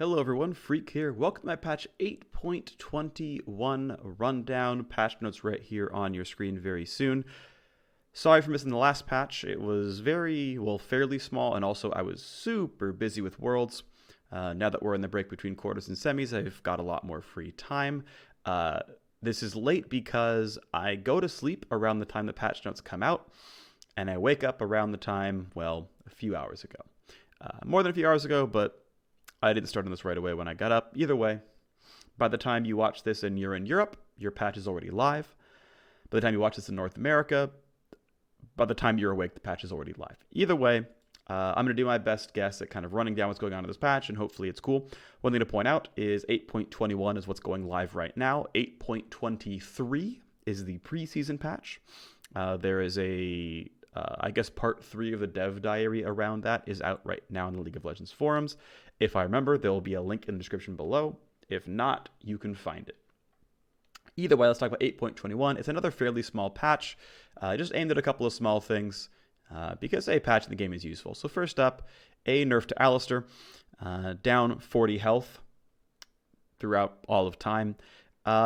Hello everyone, Phreak here. Welcome to my patch 8.21 rundown. Patch notes right here on your screen very soon. Sorry for missing the last patch. It was fairly small, and also I was super busy with Worlds. Now that we're in the break between quarters and semis, I've got a lot more free time. This is late because I go to sleep around the time the patch notes come out, and I wake up around the time, well, a few hours ago. More than a few hours ago, but I didn't start on this right away when I got up. Either way, by the time you watch this and you're in Europe, your patch is already live. By the time you watch this in North America, by the time you're awake, the patch is already live. Either way, I'm going to do my best guess at kind of running down what's going on in this patch, and hopefully it's cool. One thing to point out is 8.21 is what's going live right now. 8.23 is the preseason patch. There is I guess part 3 of the dev diary around that is out right now in the League of Legends forums. If I remember, there will be a link in the description below. If not, you can find it. Either way, let's talk about 8.21. It's another fairly small patch. Just aimed at a couple of small things because a patch in the game is useful. So first up, a nerf to Alistar, down 40 health throughout all of time.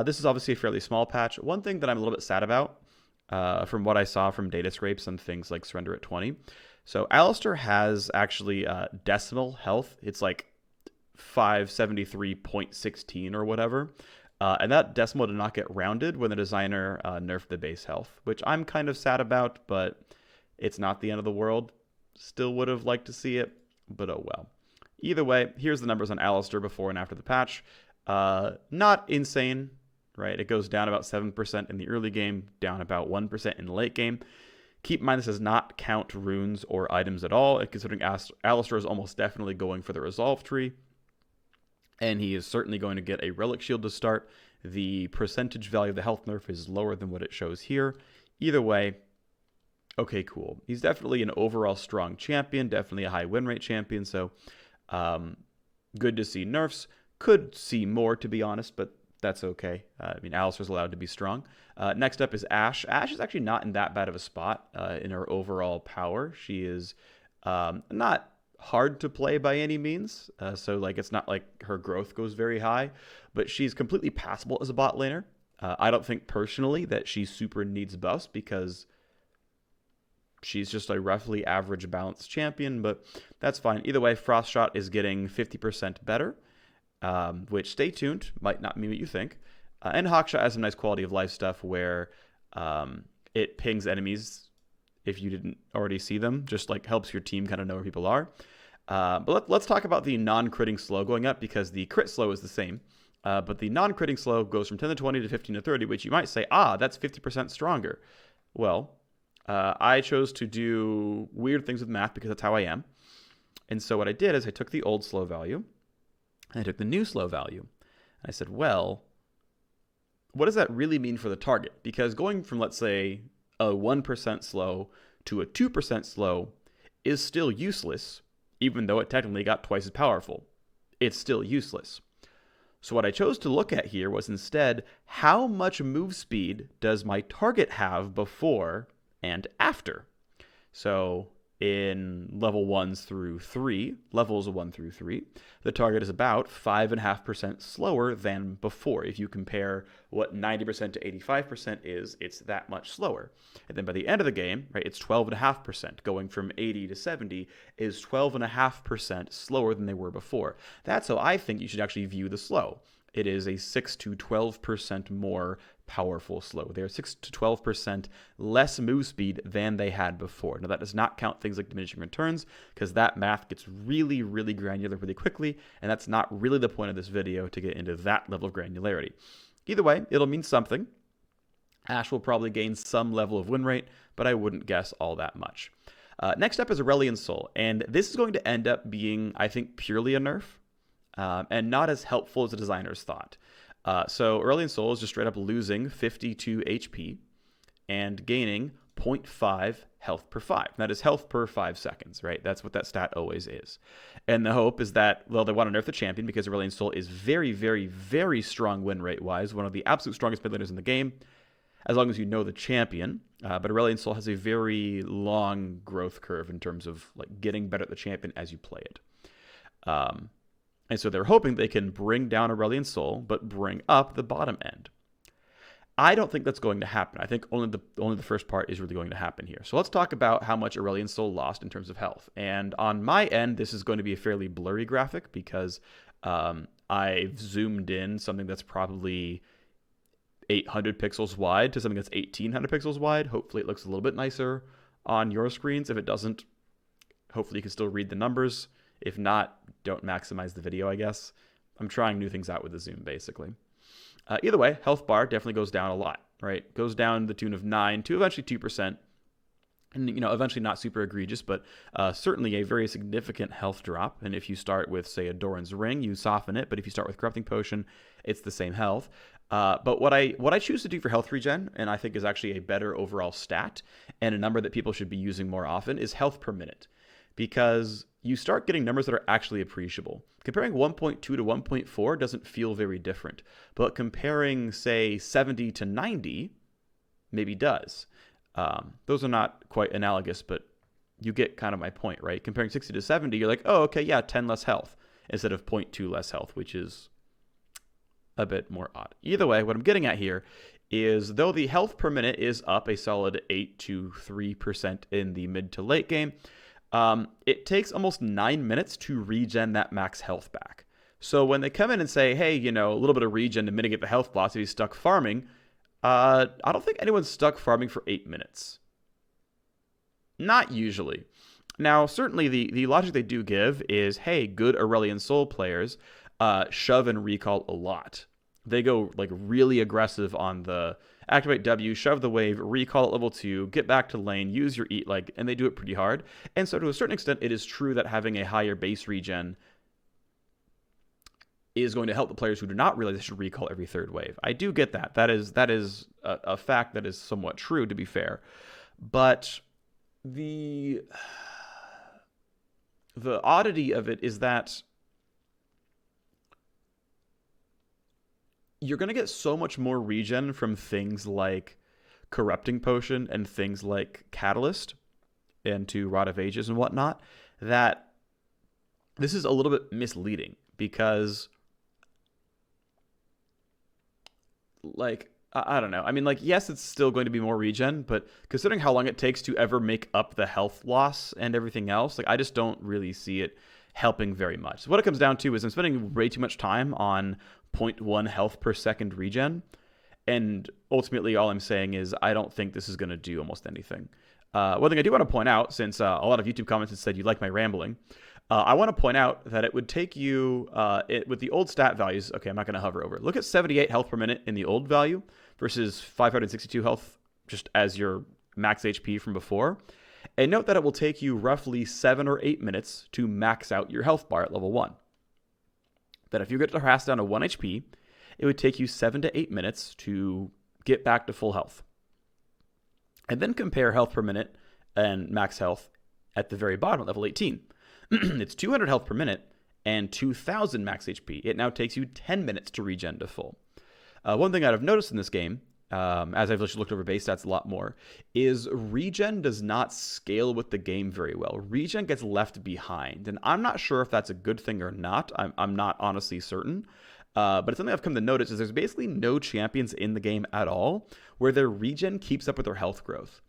This is obviously a fairly small patch. One thing that I'm a little bit sad about, from what I saw from data scrapes and things like Surrender at 20. So Alistar has actually decimal health. It's like 573.16 or whatever. And that decimal did not get rounded when the designer nerfed the base health, which I'm kind of sad about, but it's not the end of the world. Still would have liked to see it, but oh well. Either way, here's the numbers on Alistar before and after the patch. Not insane, right? It goes down about 7% in the early game, down about 1% in the late game. Keep in mind, this does not count runes or items at all, considering Alistar is almost definitely going for the Resolve tree, and he is certainly going to get a Relic Shield to start. The percentage value of the health nerf is lower than what it shows here. Either way, okay, cool. He's definitely an overall strong champion, definitely a high win rate champion, so good to see nerfs. Could see more, to be honest, but that's okay. Alistar's allowed to be strong. Next up is Ashe. Ashe is actually not in that bad of a spot in her overall power. She is not hard to play by any means. So it's not like her growth goes very high, but she's completely passable as a bot laner. I don't think personally that she super needs buffs because she's just a roughly average balanced champion, but that's fine. Either way, Frost Shot is getting 50% better. Which, stay tuned, might not mean what you think. And Hawkshot has some nice quality of life stuff where it pings enemies if you didn't already see them, just helps your team kind of know where people are. But let's talk about the non-critting slow going up, because the crit slow is the same, but the non-critting slow goes from 10 to 20 to 15 to 30, which you might say, that's 50% stronger. Well, I chose to do weird things with math because that's how I am. And so what I did is I took the old slow value, and I took the new slow value. And I said, well, what does that really mean for the target? Because going from, let's say, a 1% slow to a 2% slow is still useless, even though it technically got twice as powerful. It's still useless. So what I chose to look at here was instead, how much move speed does my target have before and after? So in level 1s through 3, levels 1 through 3, the target is about 5.5% slower than before. If you compare what 90% to 85% is, it's that much slower. And then by the end of the game, right, it's 12.5%. Going from 80 to 70 is 12.5% slower than they were before. That's how I think you should actually view the slow. It is a 6 to 12% more powerful slow. They are 6 to 12% less move speed than they had before. Now, that does not count things like diminishing returns, because that math gets really, really granular really quickly, and that's not really the point of this video, to get into that level of granularity. Either way, it'll mean something. Ashe will probably gain some level of win rate, but I wouldn't guess all that much. Next up is Aurelion Soul, and this is going to end up being, I think, purely a nerf, and not as helpful as the designers thought. So Aurelion Soul is just straight up losing 52 HP and gaining 0.5 health per 5. That is health per 5 seconds, right? That's what that stat always is. And the hope is that, well, they want to nerf the champion because Aurelion Soul is very, very, very strong win rate-wise, one of the absolute strongest mid laners in the game, as long as you know the champion. But Aurelion Soul has a very long growth curve in terms of getting better at the champion as you play it. And so they're hoping they can bring down Aurelion Sol, but bring up the bottom end. I don't think that's going to happen. I think only the first part is really going to happen here. So let's talk about how much Aurelion Sol lost in terms of health. And on my end, this is going to be a fairly blurry graphic because I've zoomed in something that's probably 800 pixels wide to something that's 1800 pixels wide. Hopefully it looks a little bit nicer on your screens. If it doesn't, hopefully you can still read the numbers. If not, don't maximize the video, I guess. I'm trying new things out with the zoom, basically. Either way, health bar definitely goes down a lot, right? Goes down to the tune of 9 to eventually 2%. And, eventually not super egregious, but certainly a very significant health drop. And if you start with, say, a Doran's Ring, you soften it. But if you start with Corrupting Potion, it's the same health. But what I choose to do for health regen, and I think is actually a better overall stat, and a number that people should be using more often, is health per minute. Because you start getting numbers that are actually appreciable. Comparing 1.2 to 1.4 doesn't feel very different. But comparing, say, 70 to 90 maybe does. Those are not quite analogous, but you get kind of my point, right? Comparing 60 to 70, you're like, oh, okay, yeah, 10 less health instead of 0.2 less health, which is a bit more odd. Either way, what I'm getting at here is though the health per minute is up a solid 8 to 3% in the mid to late game, it takes almost 9 minutes to regen that max health back. So when they come in and say, hey, a little bit of regen to mitigate the health loss if he's stuck farming, I don't think anyone's stuck farming for 8 minutes. Not usually. Now, certainly the logic they do give is, hey, good Aurelion Sol players shove and recall a lot. They go like really aggressive on the activate W, shove the wave, recall at level 2, get back to lane, use your eat, and they do it pretty hard. And so to a certain extent, it is true that having a higher base regen is going to help the players who do not realize they should recall every third wave. I do get that. That is a fact that is somewhat true, to be fair. But the oddity of it is that you're going to get so much more regen from things like Corrupting Potion and things like Catalyst into Rod of Ages and whatnot that this is a little bit misleading because, I don't know. I mean, yes, it's still going to be more regen, but considering how long it takes to ever make up the health loss and everything else, I just don't really see it helping very much. So what it comes down to is I'm spending way too much time on 0.1 health per second regen, and ultimately all I'm saying is I don't think this is going to do almost anything. One thing I do want to point out, since a lot of YouTube comments have said you like my rambling, I want to point out that it would take you, with the old stat values, okay, I'm not going to hover over. Look at 78 health per minute in the old value versus 562 health just as your max HP from before. And note that it will take you roughly 7 or 8 minutes to max out your health bar at level 1. That if you get to harass down to 1 HP, it would take you 7 to 8 minutes to get back to full health. And then compare health per minute and max health at the very bottom at level 18. It's 200 health per minute and 2,000 max HP. It now takes you 10 minutes to regen to full. One thing I've noticed in this game, as I've looked over base stats a lot more, is regen does not scale with the game very well. Regen gets left behind, and I'm not sure if that's a good thing or not. I'm not honestly certain. But it's something I've come to notice is there's basically no champions in the game at all where their regen keeps up with their health growth.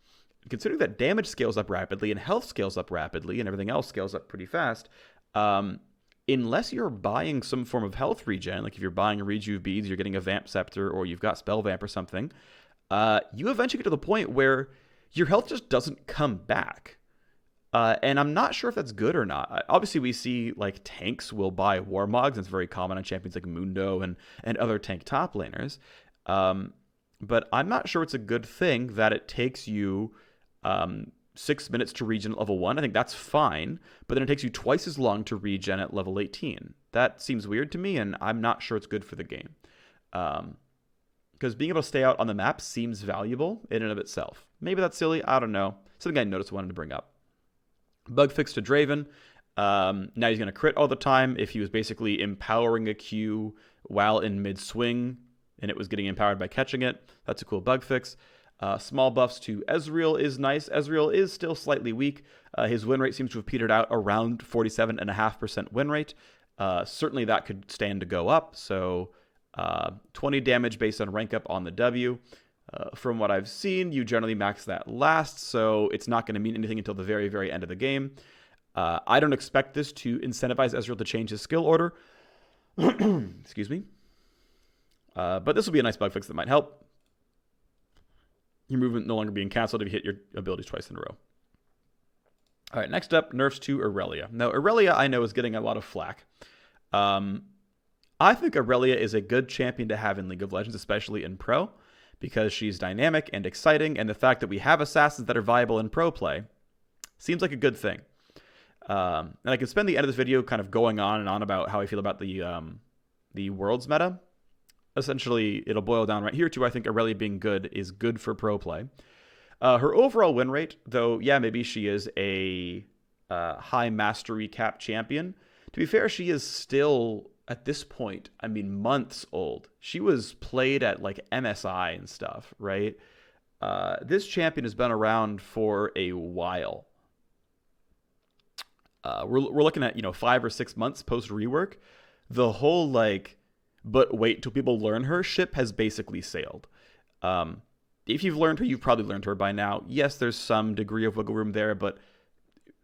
Considering that damage scales up rapidly and health scales up rapidly and everything else scales up pretty fast, unless you're buying some form of health regen, like if you're buying a Rejuve Beads, you're getting a Vamp Scepter, or you've got Spell Vamp or something, you eventually get to the point where your health just doesn't come back. And I'm not sure if that's good or not. Obviously, we see tanks will buy Warmogs. That's very common on champions like Mundo and other tank top laners. But I'm not sure it's a good thing that it takes you 6 minutes to regen at level 1. I think that's fine, but then it takes you twice as long to regen at level 18. That seems weird to me, and I'm not sure it's good for the game. Because being able to stay out on the map seems valuable in and of itself. Maybe that's silly, I don't know. Something I noticed I wanted to bring up. Bug fix to Draven. Now he's going to crit all the time if he was basically empowering a Q while in mid-swing, and it was getting empowered by catching it. That's a cool bug fix. Small buffs to Ezreal is nice. Ezreal is still slightly weak. His win rate seems to have petered out around 47.5% win rate. Certainly that could stand to go up. So 20 damage based on rank up on the W. From what I've seen, you generally max that last, so it's not going to mean anything until the very, very end of the game. I don't expect this to incentivize Ezreal to change his skill order. Excuse me. But this will be a nice bug fix that might help. Your movement no longer being canceled if you hit your abilities twice in a row. All right, next up, nerfs to Aurelia. Now, Aurelia, I know, is getting a lot of flack. I think Aurelia is a good champion to have in League of Legends, especially in Pro, because she's dynamic and exciting, and the fact that we have assassins that are viable in Pro play seems like a good thing. And I can spend the end of this video kind of going on and on about how I feel about the Worlds meta. Essentially, it'll boil down right here to I think Aurelia being good is good for Pro play. Her overall win rate, though, yeah, maybe she is a high mastery cap champion. To be fair, she is still, at this point, I mean, months old. She was played at, like, MSI and stuff, right? This champion has been around for a while. We're looking at, 5 or 6 months post-rework. The whole, like, but wait till people learn her ship has basically sailed. If you've learned her, you've probably learned her by now. Yes, there's some degree of wiggle room there, but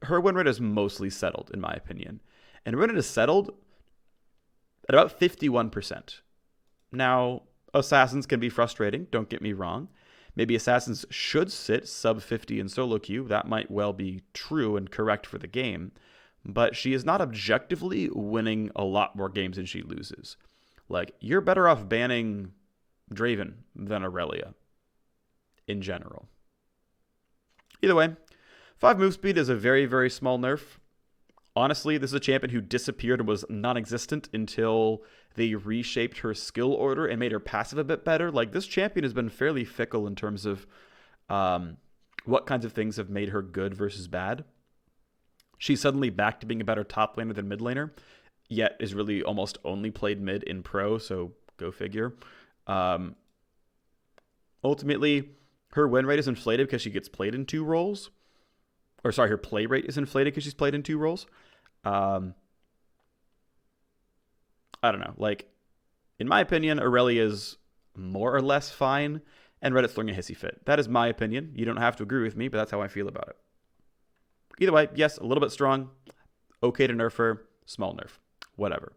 her win rate is mostly settled, in my opinion. And win rate is settled at about 51%. Now, assassins can be frustrating, don't get me wrong. Maybe assassins should sit sub 50 in solo queue. That might well be true and correct for the game. But she is not objectively winning a lot more games than she loses. Like, you're better off banning Draven than Aurelia in general. Either way, 5 move speed is a very, very small nerf. Honestly, this is a champion who disappeared and was non-existent until they reshaped her skill order and made her passive a bit better. Like, this champion has been fairly fickle in terms of what kinds of things have made her good versus bad. She's suddenly back to being a better top laner than mid laner, yet is really almost only played mid in Pro, so go figure. Ultimately, her win rate is inflated because she gets played in 2 roles. Or sorry, her play rate is inflated because she's played in 2 roles. I don't know. Like, in my opinion, Aurelia is more or less fine, and Reddit's throwing a hissy fit. That is my opinion. You don't have to agree with me, but that's how I feel about it. Either way, yes, a little bit strong. Okay to nerf her. Small nerf. Whatever.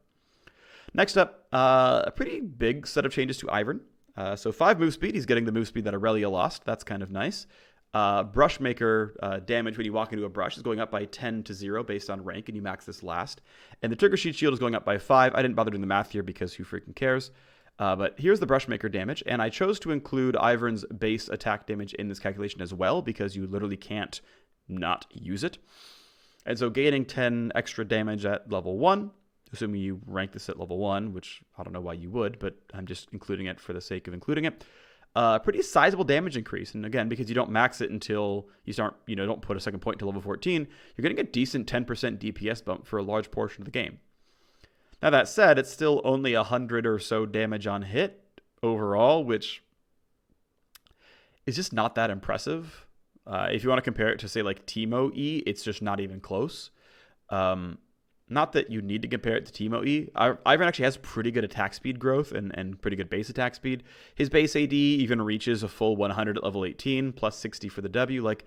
Next up, a pretty big set of changes to Ivern. So 5 move speed. He's getting the move speed that Aurelia lost. That's kind of nice. Brushmaker damage when you walk into a brush is going up by 10 to 0 based on rank, and you max this last. And the Trigger Sheet Shield is going up by 5. I didn't bother doing the math here because who freaking cares? But here's the Brushmaker damage, and I chose to include Ivern's base attack damage in this calculation as well because you literally can't not use it. And so gaining 10 extra damage at level 1, assuming you rank this at level 1, which I don't know why you would, but I'm just including it for the sake of including it. Pretty sizable damage increase. And again, because you don't max it until you start, don't put a second point to level 14, you're getting a decent 10% DPS bump for a large portion of the game. Now that said, it's still only 100 or so damage on hit overall, which is just not that impressive. If you want to compare it to, say, like Teemo E, it's just not even close. Not that you need to compare it to Teemo E. Ivern actually has pretty good attack speed growth and pretty good base attack speed. His base AD even reaches a full 100 at level 18, plus 60 for the W. Like,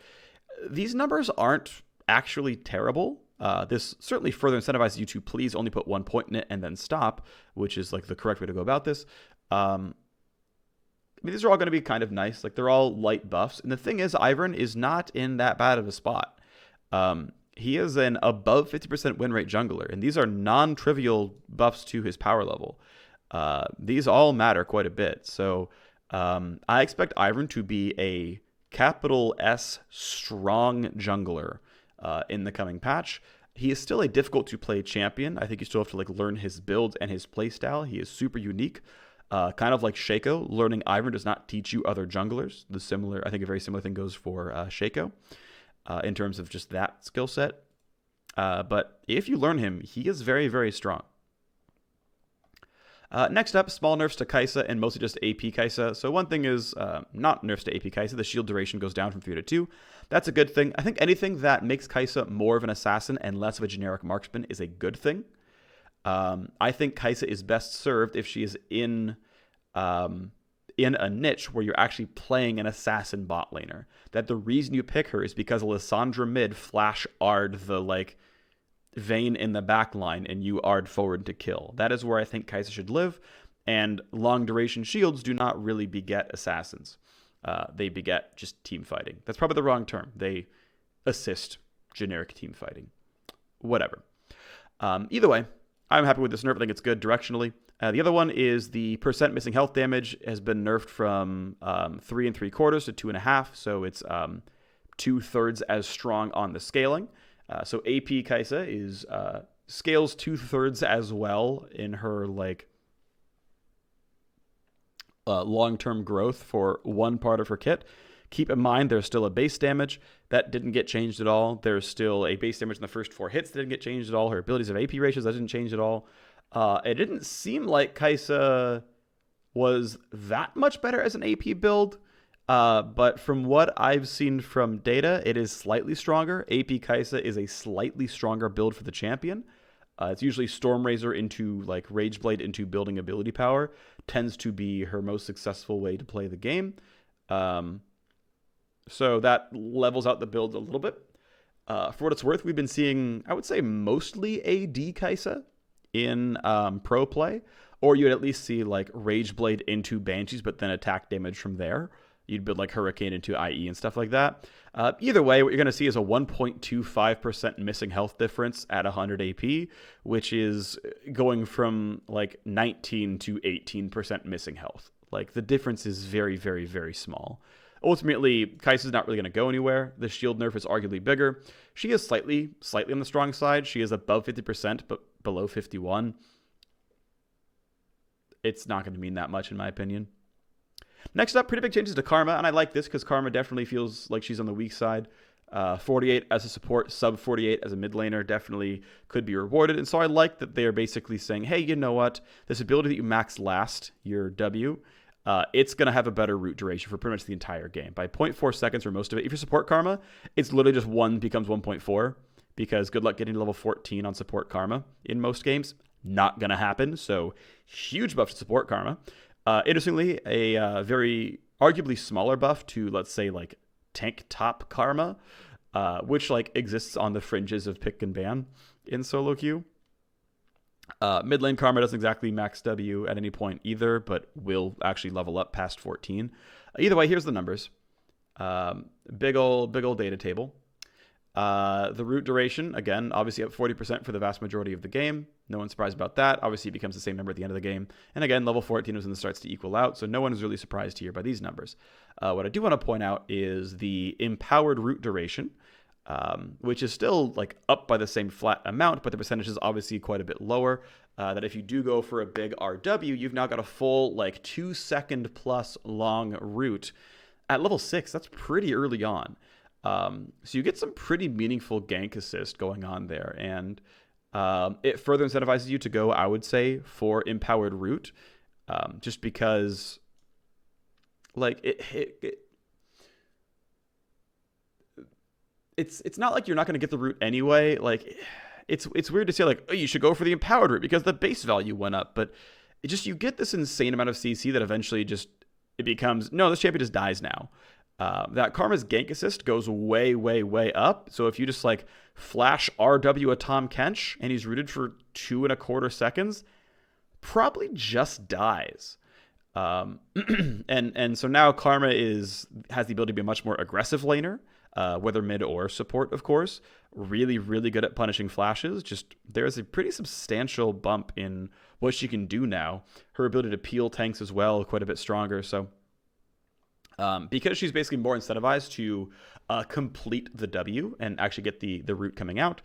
these numbers aren't actually terrible. This certainly further incentivizes you to please only put 1 point in it and then stop, which is like the correct way to go about this. I mean, these are all going to be kind of nice. Like, they're all light buffs. And the thing is, Ivern is not in that bad of a spot. He is an above 50% win rate jungler, and these are non-trivial buffs to his power level. These all matter quite a bit. So I expect Ivern to be a capital S strong jungler in the coming patch. He is still a difficult to play champion. I think you still have to learn his build and his playstyle. He is super unique. Kind of like Shaco, learning Ivern does not teach you other junglers. I think a very similar thing goes for Shaco in terms of just that skill set. But if you learn him, he is very, very strong. Next up, small nerfs to Caixa and mostly just AP Caixa. So one thing is not nerfs to AP Caixa. The shield duration goes down from 3 to 2. That's a good thing. I think anything that makes Caixa more of an assassin and less of a generic marksman is a good thing. I think Caixa is best served if she is in a niche where you're actually playing an assassin bot laner. That the reason you pick her is because Alessandra mid flash Ard the like Vayne in the back line and you Ard forward to kill. That is where I think Caixa should live. And long duration shields do not really beget assassins. They beget just team fighting. That's probably the wrong term. They assist generic team fighting. Whatever. Either way, I'm happy with this nerf. I think it's good directionally. The other one is the percent missing health damage has been nerfed from 3 3/4 to 2.5, so it's 2/3 as strong on the scaling. So AP Caixa is scales 2/3 as well in her like long-term growth for one part of her kit. Keep in mind, there's still a base damage that didn't get changed at all. There's still a base damage in the first 4 hits that didn't get changed at all. Her abilities have AP ratios that didn't change at all. It didn't seem like Caixa was that much better as an AP build, but from what I've seen from data, it is slightly stronger. AP Caixa is a slightly stronger build for the champion. It's usually Stormrazor into like Rageblade into building ability power tends to be her most successful way to play the game. So that levels out the build a little bit. For what it's worth, we've been seeing, I would say, mostly AD Caixa in pro play, or you'd at least see like Rageblade into Banshees, but then attack damage from there. You'd build like Hurricane into IE and stuff like that. Either way, what you're going to see is a 1.25% missing health difference at 100 AP, which is going from like 19 to 18% missing health. Like the difference is very, very, very small. Ultimately, Kai'Sa's not really going to go anywhere. The shield nerf is arguably bigger. She is slightly on the strong side. She is above 50%, but below 51. It's not going to mean that much, in my opinion. Next up, pretty big changes to Karma, and I like this because Karma definitely feels like she's on the weak side. 48 as a support, sub 48 as a mid laner definitely could be rewarded. And so I like that they are basically saying, hey, you know what? This ability that you max last, your W, it's going to have a better root duration for pretty much the entire game. By 0.4 seconds for most of it. If you support Karma, it's literally just 1 becomes 1.4 because good luck getting to level 14 on support Karma in most games. Not going to happen. So huge buff to support Karma. Interestingly, a very arguably smaller buff to, let's say, like tank top Karma, which like exists on the fringes of pick and ban in solo queue. Mid lane Karma doesn't exactly max W at any point either, but will actually level up past 14. Either way, here's the numbers. Big old data table. The root duration, again, obviously up 40% for the vast majority of the game. No one's surprised about that. Obviously, it becomes the same number at the end of the game. And again, level 14 is when it starts to equal out, so no one is really surprised here by these numbers. What I do want to point out is the empowered root duration, which is still like up by the same flat amount, but the percentage is obviously quite a bit lower. That if you do go for a big RW, you've now got a full like 2 second plus long root at level 6. That's pretty early on. So you get some pretty meaningful gank assist going on there, and it further incentivizes you to go, I would say, for empowered root, just because like it's not like you're not going to get the root anyway. Like it's weird to say like, oh, you should go for the empowered root because the base value went up, but it just, you get this insane amount of CC that eventually just it becomes, no, this champion just dies now. That Karma's gank assist goes way, way, way up. So if you just like flash RW a Tom Kench and he's rooted for 2.25 seconds, probably just dies. And so now Karma has the ability to be a much more aggressive laner, whether mid or support, of course. Really, really good at punishing flashes. Just there's a pretty substantial bump in what she can do now. Her ability to peel tanks as well, quite a bit stronger. So because she's basically more incentivized to complete the W and actually get the root coming out,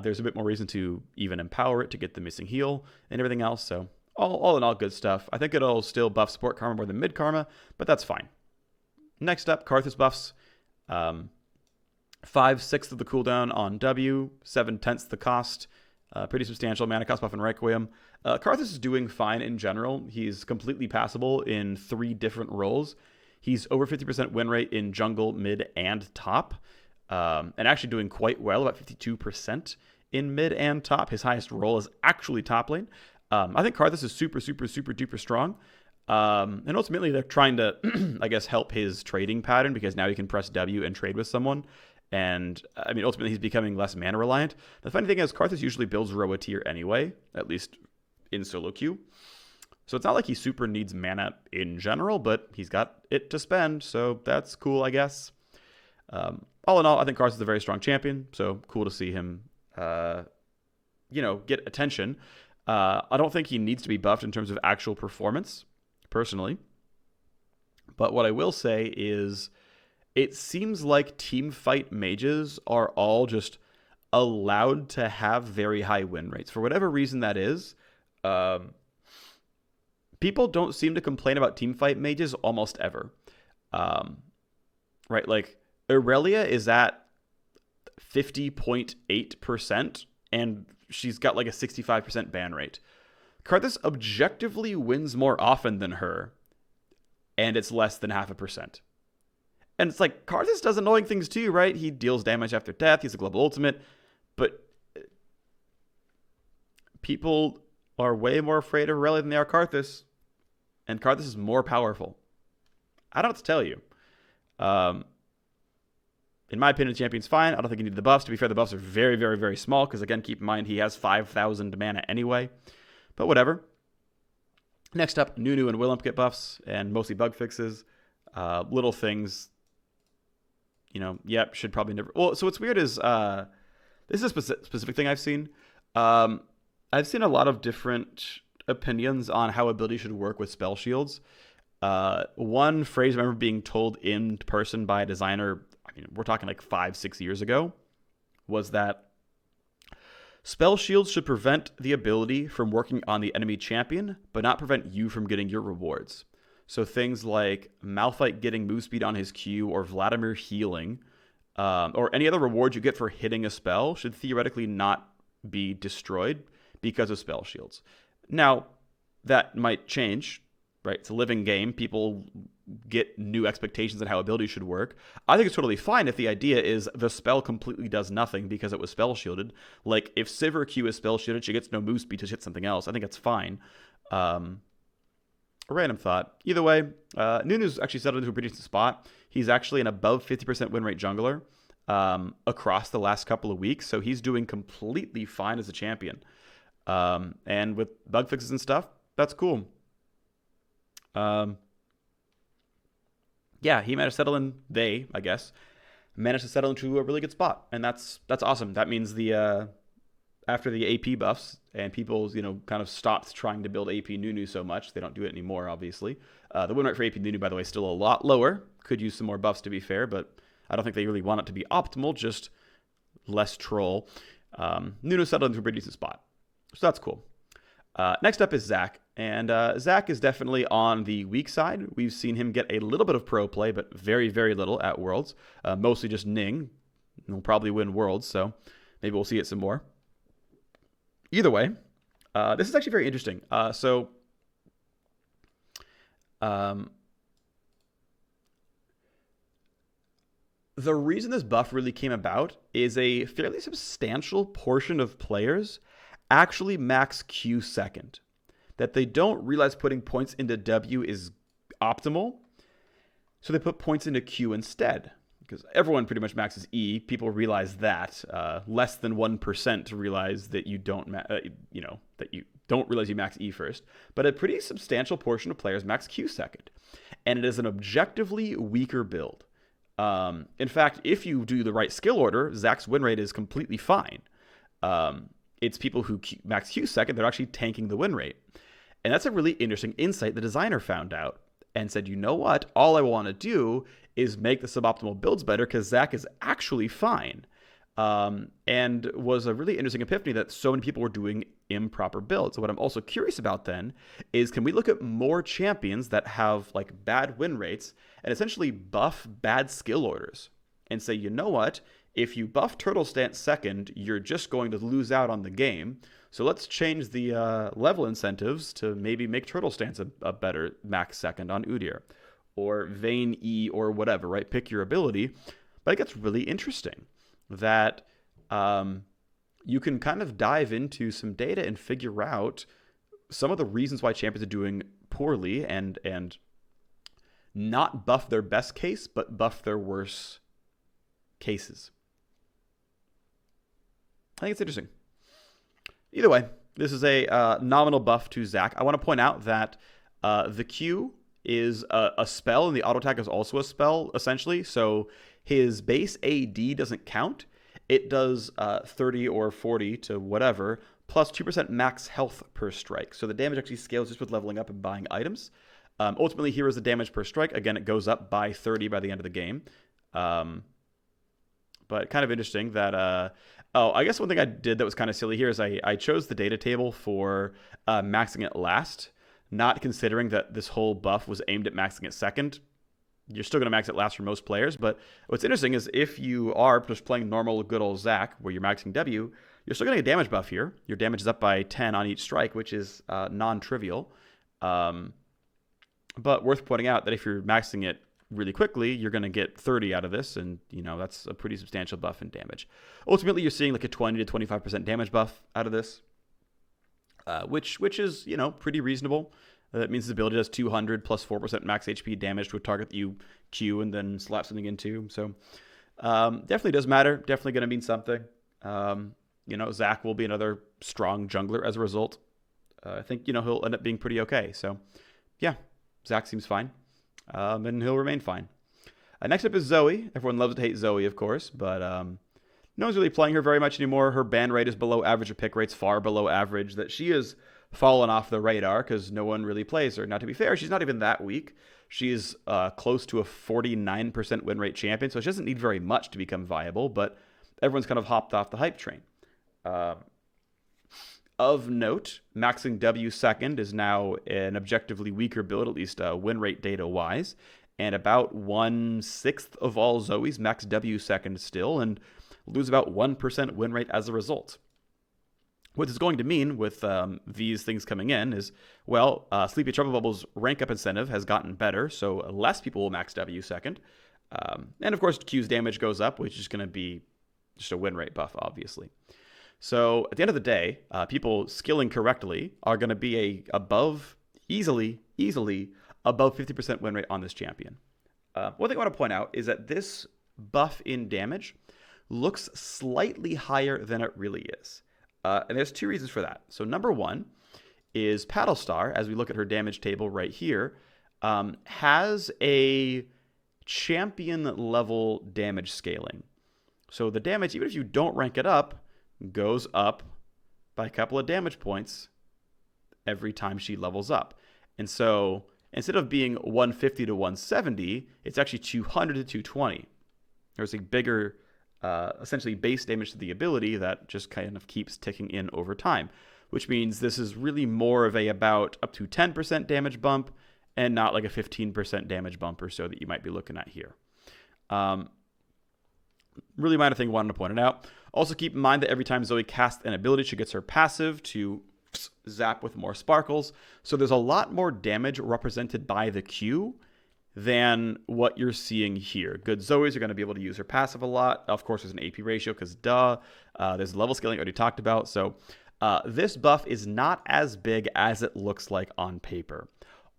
there's a bit more reason to even empower it to get the missing heal and everything else. So all in all, good stuff. I think it'll still buff support Karma more than mid Karma, but that's fine. Next up, Karthus buffs. 5/6 of the cooldown on W, 7/10 the cost. Pretty substantial mana cost buff in Requiem. Karthus is doing fine in general. He's completely passable in 3 different roles. He's over 50% win rate in jungle, mid, and top. And actually doing quite well, about 52% in mid and top. His highest role is actually top lane. I think Karthus is super, super, super duper strong. And ultimately, they're trying to, I guess, help his trading pattern because now he can press W and trade with someone. And I mean, ultimately, he's becoming less mana reliant. The funny thing is, Karthus usually builds Roa tier anyway, at least in solo queue. So it's not like he super needs mana in general, but he's got it to spend. So that's cool, I guess. All in all, I think Karthus is a very strong champion. So cool to see him, get attention. I don't think he needs to be buffed in terms of actual performance, personally. But what I will say is it seems like team fight mages are all just allowed to have very high win rates. For whatever reason that is, people don't seem to complain about team fight mages almost ever. Right? Like, Aurelia is at 50.8%, and she's got like a 65% ban rate. Karthus objectively wins more often than her, and it's less than 0.5%. And it's like, Karthus does annoying things too, right? He deals damage after death, he's a global ultimate, but people are way more afraid of Aurelia than they are Karthus, and Karthus is more powerful. I don't know what to tell you. In my opinion, the champion's fine. I don't think he needs the buffs. To be fair, the buffs are very, very, very small because, again, keep in mind he has 5,000 mana anyway. But whatever. Next up, Nunu and Willump get buffs and mostly bug fixes. Little things, should probably never... Well, so what's weird is this is a specific thing I've seen. I've seen a lot of different opinions on how ability should work with spell shields. One phrase I remember being told in person by a designer, we're talking like 5-6 years ago, was that spell shields should prevent the ability from working on the enemy champion, but not prevent you from getting your rewards. So things like Malphite getting move speed on his Q, or Vladimir healing, or any other reward you get for hitting a spell should theoretically not be destroyed because of spell shields. Now, that might change, right? It's a living game. People get new expectations on how abilities should work. I think it's totally fine if the idea is the spell completely does nothing because it was spell shielded. Like, if Sivir Q is spell shielded, she gets no move speed to hit something else. I think that's fine. A random thought. Either way, Nunu's actually settled into a pretty decent spot. He's actually an above 50% win rate jungler across the last couple of weeks, so he's doing completely fine as a champion. And with bug fixes and stuff, that's cool. He managed to settle in. Managed to settle into a really good spot, and that's awesome. That means the after the AP buffs and people kind of stopped trying to build AP Nunu so much, they don't do it anymore. Obviously, the win rate for AP Nunu, by the way, is still a lot lower. Could use some more buffs to be fair, but I don't think they really want it to be optimal. Just less troll. Nunu settled into a pretty decent spot, so that's cool. Next up is Zack. And Zack is definitely on the weak side. We've seen him get a little bit of pro play, but very, very little at Worlds. Mostly just Ning. He'll probably win Worlds, so maybe we'll see it some more. Either way, this is actually very interesting. The reason this buff really came about is a fairly substantial portion of players actually max Q second. That they don't realize putting points into W is optimal, so they put points into Q instead. Because everyone pretty much maxes E. People realize that. Less than 1% realize that you don't, that you don't realize you max E first. But a pretty substantial portion of players max Q second, and it is an objectively weaker build. In fact, if you do the right skill order, Zack's win rate is completely fine. It's people who max Q second, they're actually tanking the win rate. And that's a really interesting insight the designer found out and said, you know what? All I want to do is make the suboptimal builds better because Zack is actually fine. And was a really interesting epiphany that so many people were doing improper builds. So what I'm also curious about then is, can we look at more champions that have like bad win rates and essentially buff bad skill orders and say, you know what? If you buff Turtle Stance second, you're just going to lose out on the game. So let's change the level incentives to maybe make Turtle Stance a better max second on Udyr. Or Vayne E or whatever, right? Pick your ability. But it gets really interesting that you can kind of dive into some data and figure out some of the reasons why champions are doing poorly and not buff their best case, but buff their worst cases. I think it's interesting. Either way, this is a nominal buff to Zack. I want to point out that the Q is a spell, and the auto attack is also a spell, essentially. So his base AD doesn't count. It does 30 or 40 to whatever, plus 2% max health per strike. So the damage actually scales just with leveling up and buying items. Ultimately, here is the damage per strike. Again, it goes up by 30 by the end of the game. But kind of interesting that... I guess one thing I did that was kind of silly here is I chose the data table for maxing it last, not considering that this whole buff was aimed at maxing it second. You're still going to max it last for most players, but what's interesting is if you are just playing normal good old Zack, where you're maxing W, you're still going to get a damage buff here. Your damage is up by 10 on each strike, which is non-trivial. But worth pointing out that if you're maxing it really quickly, you're going to get 30 out of this, and that's a pretty substantial buff in damage. Ultimately, you're seeing like a 20 to 25% damage buff out of this, which is pretty reasonable. That means his ability does 200 plus 4% max HP damage to a target that you Q and then slap something into. So definitely does matter. Definitely going to mean something. Zack will be another strong jungler as a result. I think he'll end up being pretty okay. So yeah, Zack seems fine. And he'll remain fine. Next up is Zoe. Everyone loves to hate Zoe, of course, but no one's really playing her very much anymore. Her ban rate is below average. Her pick rate's far below average. That she has fallen off the radar because no one really plays her. Now, to be fair, she's not even that weak. She's close to a 49% win rate champion, so she doesn't need very much to become viable, but everyone's kind of hopped off the hype train. Of note, maxing W second is now an objectively weaker build, at least win rate data-wise, and about 1/6 of all Zoes max W second still, and lose about 1% win rate as a result. What it's going to mean with these things coming in is, well, Sleepy Trouble Bubble's rank up incentive has gotten better, so less people will max W second. And of course, Q's damage goes up, which is going to be just a win rate buff, obviously. So at the end of the day, people skilling correctly are going to be easily above 50% win rate on this champion. One thing I want to point out is that this buff in damage looks slightly higher than it really is. And there's two reasons for that. So number one is Paddlestar, as we look at her damage table right here, has a champion level damage scaling. So the damage, even if you don't rank it up, goes up by a couple of damage points every time she levels up. And so instead of being 150 to 170, it's actually 200 to 220. There's a bigger essentially base damage to the ability that just kind of keeps ticking in over time, which means this is really more of a about up to 10% damage bump and not like a 15% damage bump or so that you might be looking at here. Really minor thing, wanted to point it out. Also keep in mind that every time Zoe casts an ability, she gets her passive to zap with more sparkles. So there's a lot more damage represented by the Q than what you're seeing here. Good Zoes are going to be able to use her passive a lot. Of course, there's an AP ratio because there's level scaling already talked about. So this buff is not as big as it looks like on paper.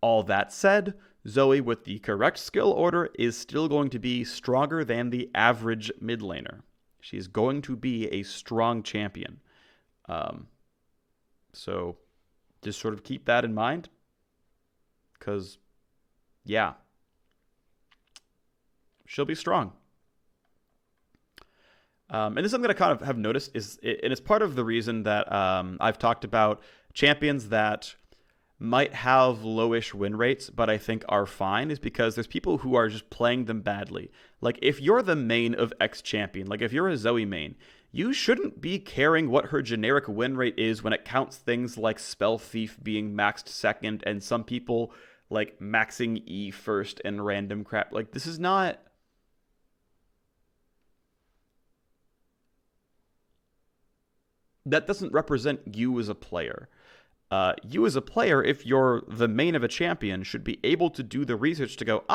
All that said, Zoe with the correct skill order is still going to be stronger than the average mid laner. She's going to be a strong champion. So just sort of keep that in mind because, yeah, she'll be strong. And this is something that I kind of have noticed and it's part of the reason that I've talked about champions that might have lowish win rates, but I think are fine, is because there's people who are just playing them badly. Like if you're the main of X champion, like if you're a Zoe main, you shouldn't be caring what her generic win rate is when it counts things like Spell Thief being maxed second and some people like maxing E first and random crap. Like this is not... That doesn't represent you as a player. You as a player, if you're the main of a champion, should be able to do the research to go,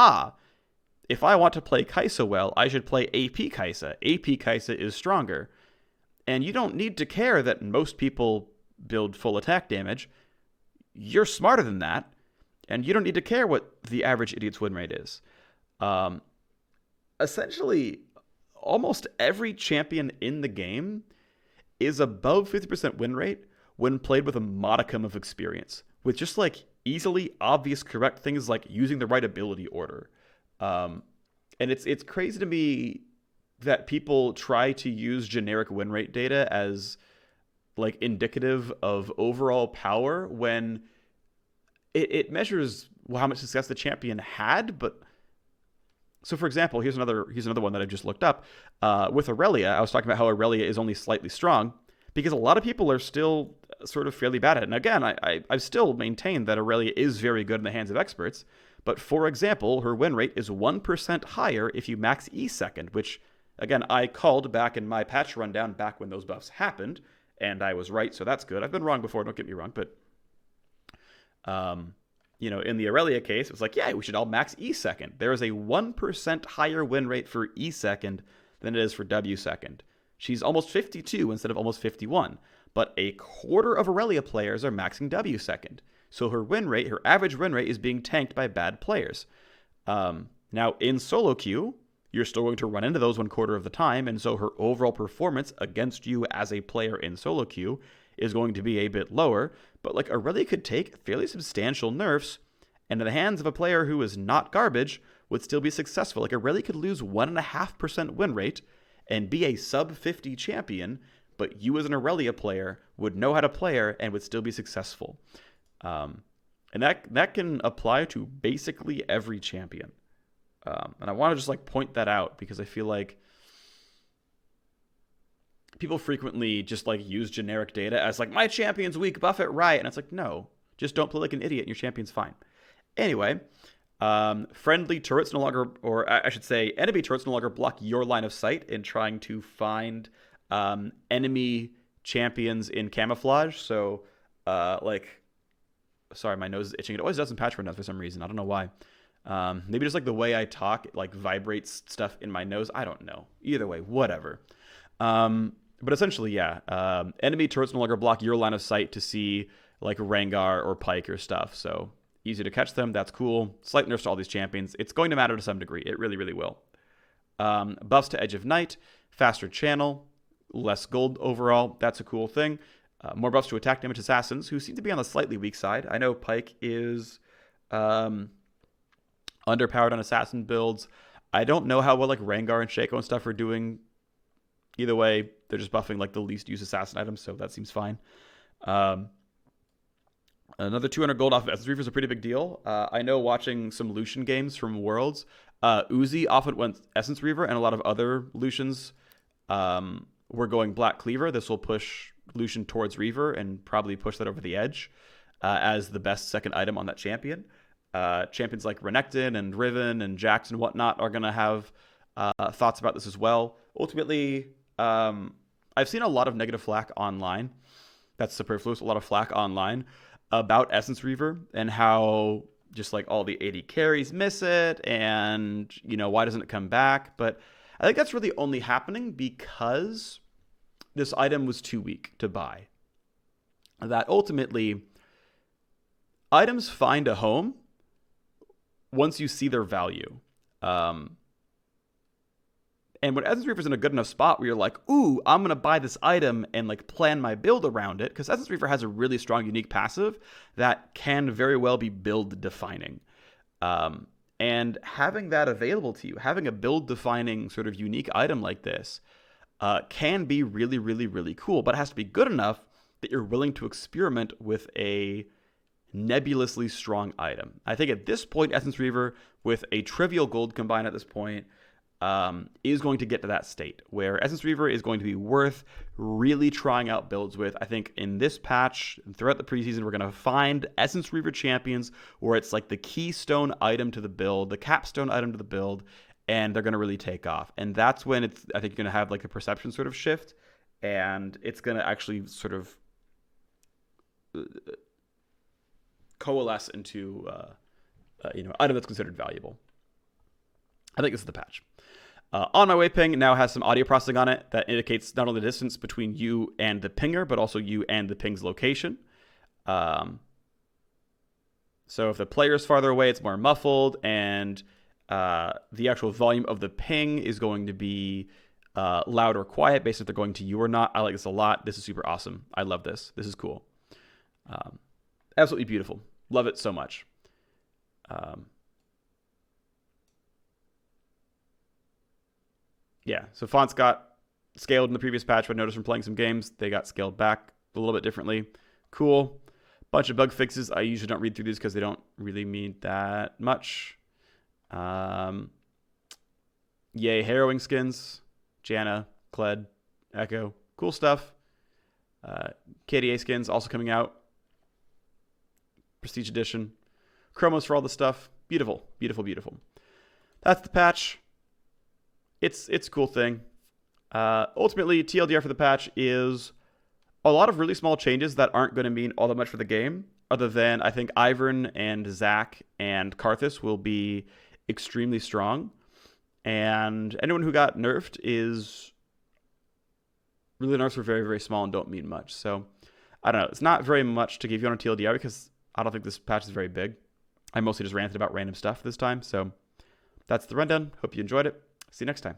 if I want to play Caixa well, I should play AP Caixa. AP Caixa is stronger. And you don't need to care that most people build full attack damage. You're smarter than that, and you don't need to care what the average idiot's win rate is. Essentially, almost every champion in the game is above 50% win rate when played with a modicum of experience, with just like easily obvious correct things like using the right ability order. And it's crazy to me that people try to use generic win rate data as like indicative of overall power when it measures how much success the champion had. But so, for example, here's another one that I've just looked up. With Aurelia, I was talking about how Aurelia is only slightly strong because a lot of people are still sort of fairly bad at it. And again, I've still maintained that Aurelia is very good in the hands of experts. But for example, her win rate is 1% higher if you max E second, which, again, I called back in my patch rundown back when those buffs happened, and I was right, so that's good. I've been wrong before, don't get me wrong, but in the Aurelia case, it was like, yeah, we should all max E second. There is a 1% higher win rate for E second than it is for W second. She's almost 52 instead of almost 51, but a quarter of Aurelia players are maxing W second. So her average win rate is being tanked by bad players. Now, in solo queue, you're still going to run into those 1/4 of the time, and so her overall performance against you as a player in solo queue is going to be a bit lower. But like Aurelia could take fairly substantial nerfs, and in the hands of a player who is not garbage, would still be successful. Like Aurelia could lose 1.5% win rate and be a sub 50 champion, but you as an Aurelia player would know how to play her and would still be successful. And that can apply to basically every champion. And I want to just like point that out because I feel like people frequently just like use generic data as like, my champion's weak, buff it right. And it's like, no, just don't play like an idiot and your champion's fine. Anyway, friendly turrets no longer, or I should say enemy turrets no longer block your line of sight in trying to find enemy champions in camouflage. So sorry, my nose is itching. It always does in patch rundowns for some reason. I don't know why. Maybe just like the way I talk, it like vibrates stuff in my nose. I don't know. Either way, whatever. But essentially, yeah. Enemy turrets no longer block your line of sight to see like Rengar or Pike or stuff. So easy to catch them. That's cool. Slight nerfs to all these champions. It's going to matter to some degree. It really, really will. Buffs to Edge of Night, faster channel, less gold overall. That's a cool thing. More buffs to attack damage assassins, who seem to be on the slightly weak side. I know Pike is underpowered on assassin builds. I don't know how well like Rengar and Shaco and stuff are doing. Either way, they're just buffing like the least used assassin items, so that seems fine. Another 200 gold off of Essence Reaver is a pretty big deal. I know watching some Lucian games from Worlds, Uzi often went Essence Reaver, and a lot of other Lucians were going Black Cleaver. This will push Lucian towards Reaver and probably push that over the edge as the best second item on that champion. Champions like Renekton and Riven and Jax and whatnot are going to have thoughts about this as well. Ultimately, I've seen a lot of negative flack online. That's superfluous. A lot of flack online about Essence Reaver and how just like all the AD carries miss it and, why doesn't it come back? But I think that's really only happening because this item was too weak to buy. That ultimately, items find a home once you see their value. And when Essence Reaver's in a good enough spot where you're like, ooh, I'm going to buy this item and like plan my build around it, because Essence Reaver has a really strong, unique passive that can very well be build defining. And having that available to you, having a build defining sort of unique item like this can be really, really, really cool, but it has to be good enough that you're willing to experiment with a nebulously strong item. I think at this point, Essence Reaver with a trivial gold combine at this point is going to get to that state where Essence Reaver is going to be worth really trying out builds with. I think in this patch, throughout the preseason, we're going to find Essence Reaver champions where it's like the keystone item to the build, the capstone item to the build, and they're going to really take off. And that's when I think you're going to have like a perception sort of shift, and it's going to actually sort of coalesce into item that's considered valuable. I think this is the patch. On My Way ping now has some audio processing on it that indicates not only the distance between you and the pinger, but also you and the ping's location. So if the player is farther away, it's more muffled, and the actual volume of the ping is going to be loud or quiet based if they're going to you or not. I like this a lot. This is super awesome. I love this. This is cool. Absolutely beautiful. Love it so much. Yeah, so fonts got scaled in the previous patch. I noticed from playing some games, they got scaled back a little bit differently. Cool. Bunch of bug fixes. I usually don't read through these because they don't really mean that much. Yay, harrowing skins. Janna, Kled, Echo. Cool stuff. KDA skins also coming out. Prestige Edition. Chromos for all the stuff. Beautiful, beautiful, beautiful. That's the patch. It's a cool thing. Ultimately, TLDR for the patch is a lot of really small changes that aren't going to mean all that much for the game, other than I think Ivern and Zack and Karthus will be extremely strong. And anyone who got nerfed is really, nerfs were very, very small and don't mean much. So I don't know. It's not very much to give you on a TLDR because I don't think this patch is very big. I mostly just ranted about random stuff this time. So that's the rundown. Hope you enjoyed it. See you next time.